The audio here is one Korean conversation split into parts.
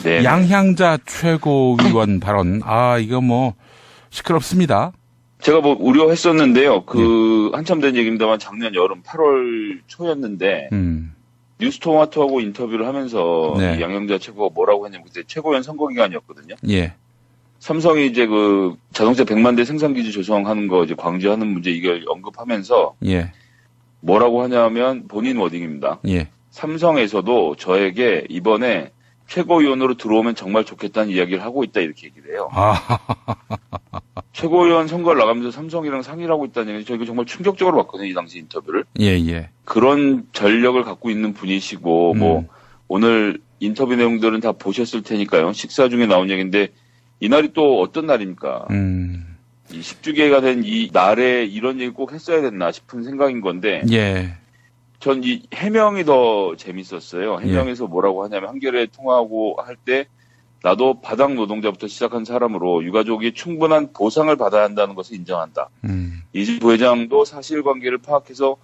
네. 양향자 최고위원 발언. 이거 뭐 시끄럽습니다. 제가 뭐 우려했었는데요. 한참 된 얘기입니다만 작년 여름 8월 초였는데 뉴스토마토하고 인터뷰를 하면서 네. 이 양향자 최고가 뭐라고 했냐면 그때 최고위원 선거 기간이었거든요. 예. 삼성이 이제 그 자동차 100만 대 생산 기준 조성하는 거 이제 광주하는 문제 이걸 언급하면서 예. 뭐라고 하냐면 본인 워딩입니다. 예. 삼성에서도 저에게 이번에 최고위원으로 들어오면 정말 좋겠다는 이야기를 하고 있다 이렇게 얘기를 해요. 최고위원 선거를 나가면서 삼성이랑 상의를 하고 있다는 얘기 저희가 정말 충격적으로 봤거든요. 이 당시 인터뷰를. 예. 그런 전력을 갖고 있는 분이시고 뭐 오늘 인터뷰 내용들은 다 보셨을 테니까요. 식사 중에 나온 얘기인데 이날이 또 어떤 날입니까? 이 10주기가 된 이 날에 이런 얘기 꼭 했어야 됐나 싶은 생각인 건데. 예. 전 이 해명이 더 재밌었어요. 해명에서 뭐라고 하냐면 한겨레 통화하고 할 때 나도 바닥 노동자부터 시작한 사람으로 유가족이 충분한 보상을 받아야 한다는 것을 인정한다. 이지 부회장도 사실관계를 파악해서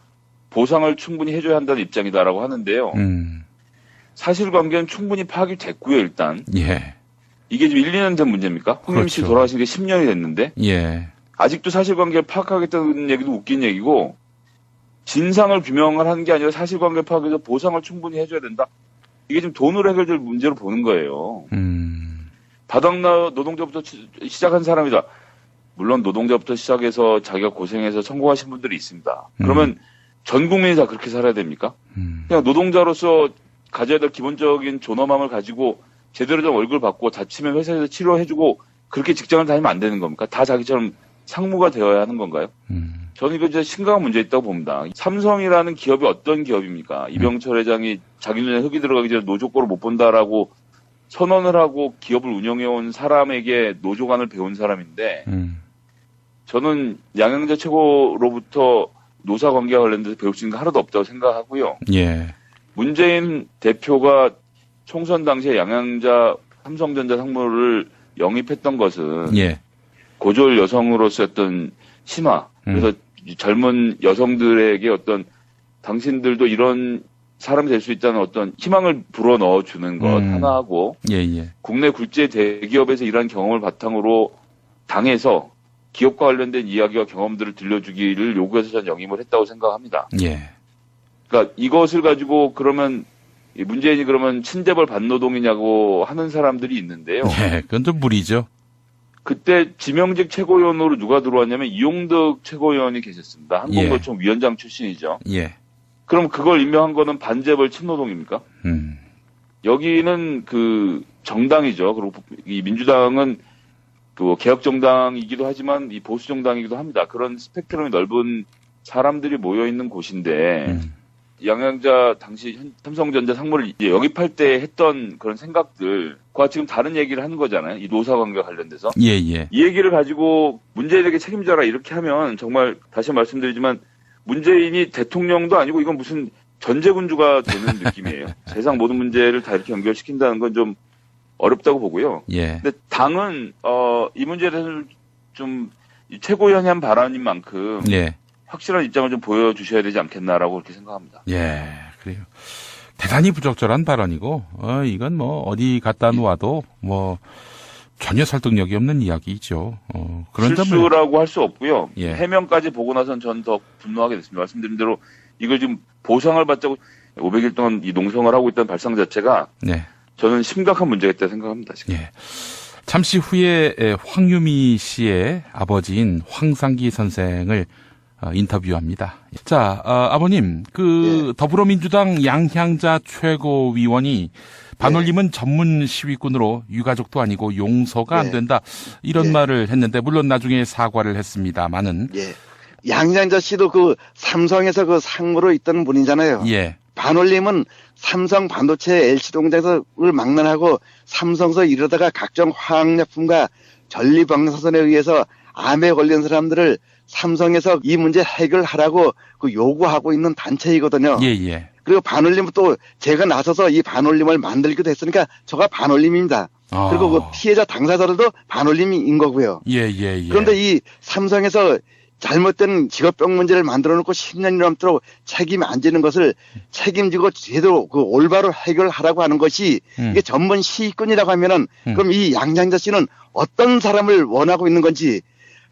보상을 충분히 해줘야 한다는 입장이다라고 하는데요. 사실관계는 충분히 파악이 됐고요. 일단. 예. 이게 지금 1, 2년 된 문제입니까? 홍림 씨 그렇죠. 돌아가신 게 10년이 됐는데 예. 아직도 사실관계를 파악하겠다는 얘기도 웃긴 얘기고 진상을 규명을 하는 게 아니라 사실관계 파악해서 보상을 충분히 해줘야 된다. 이게 지금 돈으로 해결될 문제로 보는 거예요. 바닥나 노동자부터 시작한 사람이다. 물론 노동자부터 시작해서 자기가 고생해서 성공하신 분들이 있습니다. 그러면 전 국민이 다 그렇게 살아야 됩니까? 그냥 노동자로서 가져야 될 기본적인 존엄함을 가지고 제대로 된 월급을 받고 다치면 회사에서 치료해주고 그렇게 직장을 다니면 안 되는 겁니까? 다 자기처럼 상무가 되어야 하는 건가요? 저는 이거 진짜 심각한 문제 있다고 봅니다. 삼성이라는 기업이 어떤 기업입니까? 이병철 회장이 자기 눈에 흙이 들어가기 전에 노조권을 못 본다라고 선언을 하고 기업을 운영해온 사람에게 노조관을 배운 사람인데 저는 양향자 최고로부터 노사관계와 관련돼서 배울 수 있는 게 하나도 없다고 생각하고요. 예. 문재인 대표가 총선 당시에 양향자 삼성전자 상무를 영입했던 것은 예. 고졸 여성으로서 어떤 심화, 그래서 젊은 여성들에게 어떤 당신들도 이런 사람이 될 수 있다는 어떤 희망을 불어넣어 주는 것 하나 하고 예. 국내 굴지의 대기업에서 일한 경험을 바탕으로 당에서 기업과 관련된 이야기와 경험들을 들려주기를 요구해서 전 영입을 했다고 생각합니다. 예. 그러니까 이것을 가지고 그러면 문재인이 그러면 친재벌 반노동이냐고 하는 사람들이 있는데요. 예, 그건 좀 무리죠. 그때 지명직 최고위원으로 누가 들어왔냐면 이용덕 최고위원이 계셨습니다. 한국노총 위원장 출신이죠. 예. 그럼 그걸 임명한 거는 반재벌 친노동입니까? 여기는 그 정당이죠. 그리고 이 민주당은 그 개혁정당이기도 하지만 이 보수정당이기도 합니다. 그런 스펙트럼이 넓은 사람들이 모여 있는 곳인데 양향자 당시 삼성전자 상무를 이제 영입할 때 했던 그런 생각들과 지금 다른 얘기를 하는 거잖아요. 이 노사관계와 관련돼서. 예. 이 얘기를 가지고 문재인에게 책임져라 이렇게 하면 정말 다시 말씀드리지만 문재인이 대통령도 아니고 이건 무슨 전제군주가 되는 느낌이에요. 세상 모든 문제를 다 이렇게 연결시킨다는 건 좀 어렵다고 보고요. 예. 근데 당은 이 문제에 대해서는 좀 최고위원이 한 발언인 만큼 예. 확실한 입장을 좀 보여주셔야 되지 않겠나라고 그렇게 생각합니다. 예. 그래요. 대단히 부적절한 발언이고 이건 뭐 어디 갖다 놓아도 뭐 전혀 설득력이 없는 이야기죠. 그런 실수라고 할 수 없고요. 예. 해명까지 보고 나선 전 더 분노하게 됐습니다. 말씀드린 대로 이걸 지금 보상을 받자고 500일 동안 이 농성을 하고 있다는 발상 자체가 네. 저는 심각한 문제가 있다고 생각합니다. 지금. 예. 잠시 후에 황유미 씨의 아버지인 황상기 선생을 인터뷰합니다. 자, 아버님, 더불어민주당 양향자 최고위원이 반올림은 전문 시위꾼으로 유가족도 아니고 용서가 안 된다. 이런 말을 했는데, 물론 나중에 사과를 했습니다만은. 예. 양향자 씨도 그 삼성에서 그 상무로 있던 분이잖아요. 예. 반올림은 삼성 반도체 LC동장을 망라하고 삼성서 이러다가 각종 화학약품과 전리방사선에 의해서 암에 걸린 사람들을 삼성에서 이 문제 해결하라고 그 요구하고 있는 단체이거든요. 예. 그리고 반올림은 또 제가 나서서 이 반올림을 만들기도 했으니까 저가 반올림입니다. 그리고 그 피해자 당사자들도 반올림인 거고요. 예. 그런데 이 삼성에서 잘못된 직업병 문제를 만들어 놓고 10년이 넘도록 책임이 안 지는 것을 책임지고 제대로 그 올바로 해결하라고 하는 것이 이게 전문 시위꾼이라고 하면은 그럼 이 양양자 씨는 어떤 사람을 원하고 있는 건지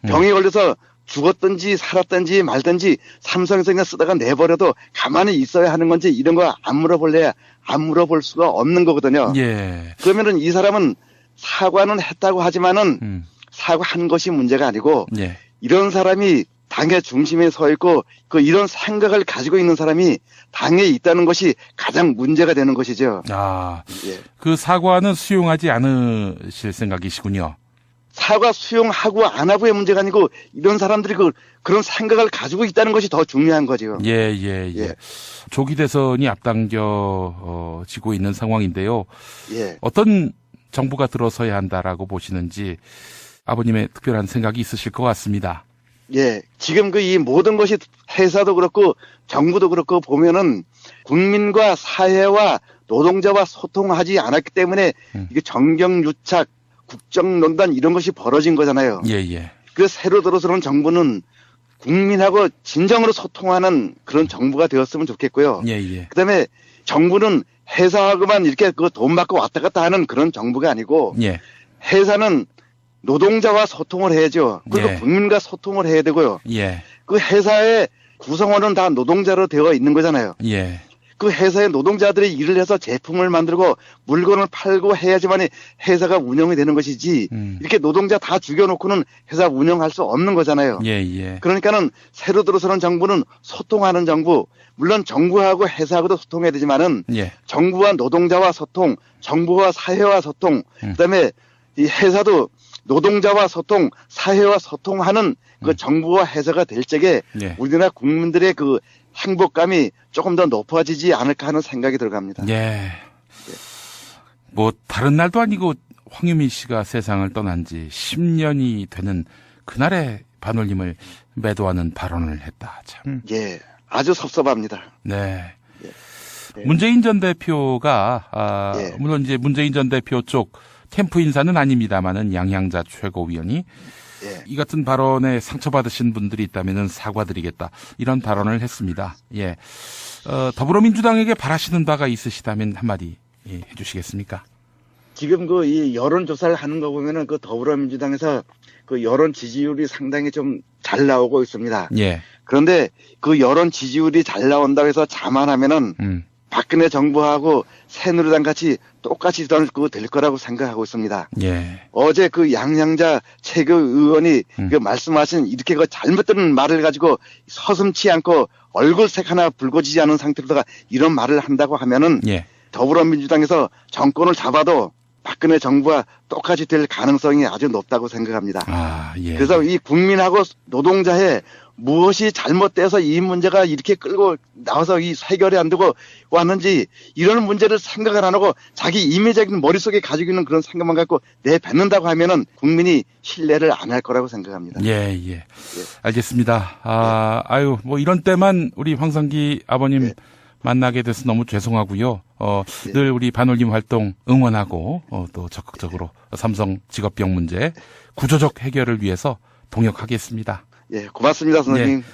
병에 걸려서 죽었든지 살았든지 말든지 삼성에서 그냥 쓰다가 내버려도 가만히 있어야 하는 건지 이런 거 안 물어볼래야 안 물어볼 수가 없는 거거든요. 예. 그러면은 이 사람은 사과는 했다고 하지만은 사과한 것이 문제가 아니고 예. 이런 사람이 당의 중심에 서 있고 그 이런 생각을 가지고 있는 사람이 당에 있다는 것이 가장 문제가 되는 것이죠. 아, 예. 그 사과는 수용하지 않으실 생각이시군요. 사과 수용하고 안 하고의 문제가 아니고 이런 사람들이 그런 생각을 가지고 있다는 것이 더 중요한 거죠. 예. 조기 대선이 앞당겨 지고 있는 상황인데요. 예. 어떤 정부가 들어서야 한다라고 보시는지 아버님의 특별한 생각이 있으실 것 같습니다. 예. 지금 이 모든 것이 회사도 그렇고 정부도 그렇고 보면은 국민과 사회와 노동자와 소통하지 않았기 때문에 이게 정경유착, 국정농단 이런 것이 벌어진 거잖아요. 예. 그 새로 들어서는 정부는 국민하고 진정으로 소통하는 그런 정부가 되었으면 좋겠고요. 예. 그다음에 정부는 회사하고만 이렇게 그 돈 받고 왔다 갔다 하는 그런 정부가 아니고 예. 회사는 노동자와 소통을 해야죠. 그리고 예. 국민과 소통을 해야 되고요. 예. 그 회사의 구성원은 다 노동자로 되어 있는 거잖아요. 예. 그 회사의 노동자들이 일을 해서 제품을 만들고 물건을 팔고 해야지만 회사가 운영이 되는 것이지 이렇게 노동자 다 죽여놓고는 회사 운영할 수 없는 거잖아요. 예. 그러니까는 새로 들어서는 정부는 소통하는 정부, 물론 정부하고 회사하고도 소통해야 되지만은 예. 정부와 노동자와 소통, 정부와 사회와 소통, 그다음에 이 회사도 노동자와 소통, 사회와 소통하는 그 정부와 회사가 될 적에 예. 우리나라 국민들의 그 행복감이 조금 더 높아지지 않을까 하는 생각이 들어갑니다. 예. 뭐 다른 날도 아니고 황유미 씨가 세상을 떠난 지 10년이 되는 그날의 반올림을 매도하는 발언을 했다. 참. 예, 아주 섭섭합니다. 네. 네. 문재인 전 대표가 예. 물론 이제 문재인 전 대표 쪽 캠프 인사는 아닙니다만은 양양자 최고위원이 예. 이 같은 발언에 상처받으신 분들이 있다면은 사과드리겠다 이런 발언을 했습니다. 예. 더불어민주당에게 바라시는 바가 있으시다면 한마디 해주시겠습니까? 지금 이 여론조사를 하는 거 보면은 그 더불어민주당에서 그 여론 지지율이 상당히 좀 잘 나오고 있습니다. 예. 그런데 그 여론 지지율이 잘 나온다고 해서 자만하면은 박근혜 정부하고 새누리당 같이 똑같이 될 거라고 생각하고 있습니다. 예. 어제 그 양양자 최고 의원이 그 말씀하신 이렇게 그 잘못된 말을 가지고 서슴치 않고 얼굴색 하나 붉어지지 않은 상태로다가 이런 말을 한다고 하면은 예. 더불어민주당에서 정권을 잡아도 박근혜 정부와 똑같이 될 가능성이 아주 높다고 생각합니다. 아, 예. 그래서 이 국민하고 노동자의 무엇이 잘못돼서 이 문제가 이렇게 끌고 나와서 이 해결이 안 되고 왔는지 이런 문제를 생각을 안 하고 자기 임의적인 머릿속에 가지고 있는 그런 생각만 갖고 내뱉는다고 하면은 국민이 신뢰를 안 할 거라고 생각합니다. 예. 알겠습니다. 아유, 뭐 이런 때만 우리 황상기 아버님 만나게 돼서 너무 죄송하고요. 늘 우리 반올림 활동 응원하고 또 적극적으로 삼성 직업병 문제 구조적 해결을 위해서 동역하겠습니다. 예, 고맙습니다, 선생님.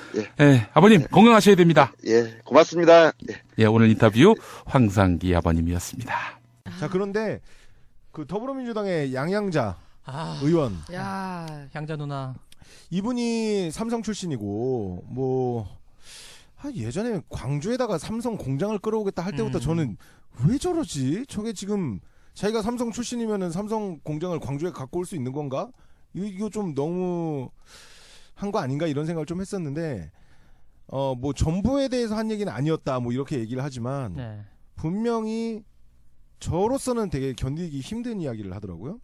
예, 아버님 건강하셔야 됩니다. 예, 고맙습니다. 예, 오늘 인터뷰 황상기 아버님이었습니다. 자, 그런데 그 더불어민주당의 양양자 의원, 야, 양자 누나. 이분이 삼성 출신이고 예전에 광주에다가 삼성 공장을 끌어오겠다 할 때부터 저는 왜 저러지? 저게 지금 자기가 삼성 출신이면은 삼성 공장을 광주에 갖고 올 수 있는 건가? 이거 좀 너무 한 거 아닌가 이런 생각을 좀 했었는데 정부에 대해서 한 얘기는 아니었다 이렇게 얘기를 하지만 분명히 저로서는 되게 견디기 힘든 이야기를 하더라고요.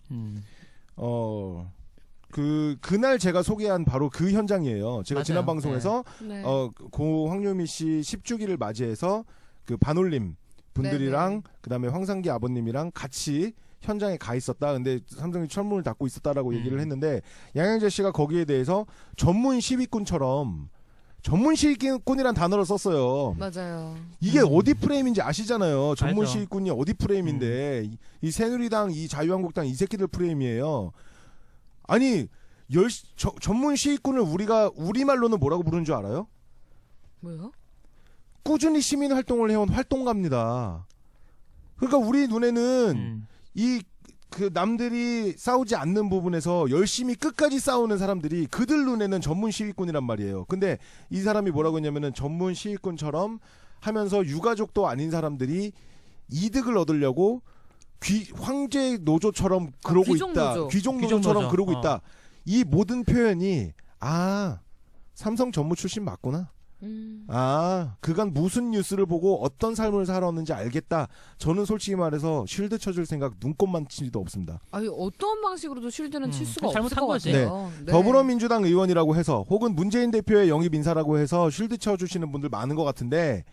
그날 제가 소개한 바로 그 현장이에요. 제가 맞아요. 지난 방송에서 네. 고 황유미 씨 10주기를 맞이해서 그 반올림 분들이랑 그다음에 황상기 아버님이랑 같이 현장에 가 있었다. 근데 삼성이 철문을 닫고 있었다라고 얘기를 했는데 양양자 씨가 거기에 대해서 전문 시위꾼처럼 전문 시위꾼이란 단어를 썼어요. 맞아요. 이게 어디 프레임인지 아시잖아요. 전문 알죠. 시위꾼이 어디 프레임인데 이 새누리당, 이 자유한국당 이 새끼들 프레임이에요. 아니 전문 시위꾼을 우리가 우리말로는 뭐라고 부르는 줄 알아요? 뭐요? 꾸준히 시민 활동을 해온 활동가입니다. 그러니까 우리 눈에는 그 남들이 싸우지 않는 부분에서 열심히 끝까지 싸우는 사람들이 그들 눈에는 전문 시위꾼이란 말이에요. 근데 이 사람이 뭐라고 했냐면은 전문 시위꾼처럼 하면서 유가족도 아닌 사람들이 이득을 얻으려고 황제 노조처럼 그러고 있다. 귀족 노조처럼 그러고 있다. 이 모든 표현이 삼성 전무 출신 맞구나. 그간 무슨 뉴스를 보고 어떤 삶을 살아왔는지 알겠다. 저는 솔직히 말해서 쉴드 쳐줄 생각 눈꼽만치도 없습니다. 아니 어떤 방식으로도 쉴드는 칠 수가 없을 잘못한 것 거지. 같아요. 네. 더불어민주당 의원이라고 해서 혹은 문재인 대표의 영입 인사라고 해서 쉴드 쳐주시는 분들 많은 것 같은데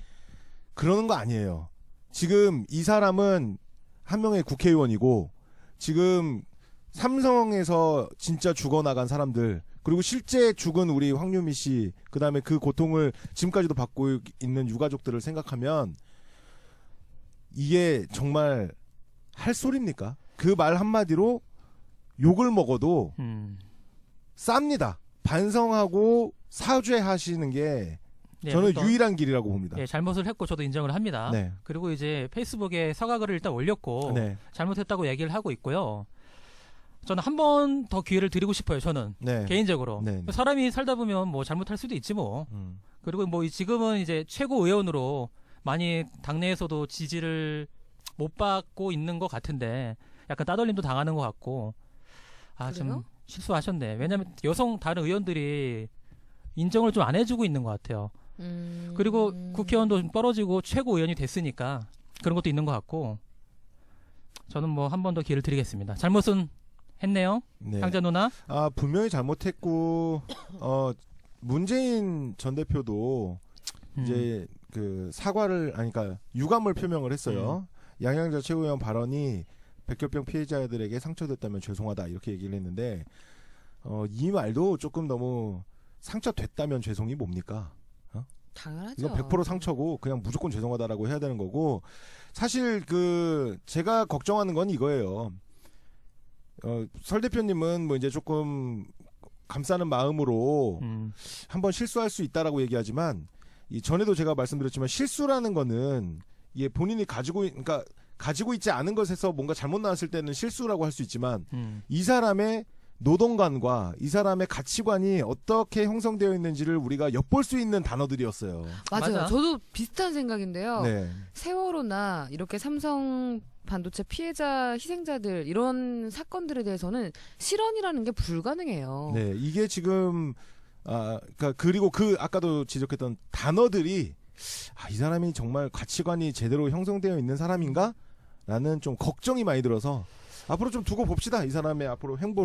그러는 거 아니에요. 지금 이 사람은 한 명의 국회의원이고 지금 삼성에서 진짜 죽어나간 사람들 그리고 실제 죽은 우리 황유미 씨 그다음에 그 고통을 지금까지도 받고 있는 유가족들을 생각하면 이게 정말 할 소리입니까? 그 말 한마디로 욕을 먹어도 쌉니다. 반성하고 사죄하시는 게 저는 유일한 길이라고 봅니다. 네, 잘못을 했고 저도 인정을 합니다. 네. 그리고 이제 페이스북에 사과글을 일단 올렸고 네. 잘못했다고 얘기를 하고 있고요. 저는 한 번 더 기회를 드리고 싶어요. 저는 네. 개인적으로 네. 사람이 살다 보면 뭐 잘못할 수도 있지 뭐. 그리고 뭐 지금은 이제 최고 의원으로 많이 당내에서도 지지를 못 받고 있는 것 같은데 약간 따돌림도 당하는 것 같고 좀 실수하셨네. 왜냐하면 여성 다른 의원들이 인정을 좀 안 해주고 있는 것 같아요. 그리고 국회의원도 좀 떨어지고 최고 의원이 됐으니까 그런 것도 있는 것 같고 저는 뭐 한 번 더 기회를 드리겠습니다. 잘못은 했네요. 네. 향자 누나. 분명히 잘못했고 문재인 전 대표도 이제 그 사과를 그러니까 유감을 표명을 했어요. 양양자 최고위원 발언이 백혈병 피해자들에게 상처됐다면 죄송하다 이렇게 얘기를 했는데 이 말도 조금 너무 상처됐다면 죄송이 뭡니까? 당연하죠. 이건 100% 상처고 그냥 무조건 죄송하다라고 해야 되는 거고 사실 제가 걱정하는 건 이거예요. 설 대표님은 뭐 이제 조금 감싸는 마음으로 한번 실수할 수 있다라고 얘기하지만 전에도 제가 말씀드렸지만 실수라는 거는 이게 본인이 가지고 있지 않은 것에서 뭔가 잘못 나왔을 때는 실수라고 할 수 있지만 이 사람의 노동관과 이 사람의 가치관이 어떻게 형성되어 있는지를 우리가 엿볼 수 있는 단어들이었어요. 맞아요. 맞아. 저도 비슷한 생각인데요. 네. 세월호나 이렇게 삼성 반도체 피해자 희생자들 이런 사건들에 대해서는 실언이라는 게 불가능해요. 네, 이게 지금 그리고 아까도 지적했던 단어들이 이 사람이 정말 가치관이 제대로 형성되어 있는 사람인가? 라는 좀 걱정이 많이 들어서 앞으로 좀 두고 봅시다. 이 사람의 앞으로 행보를.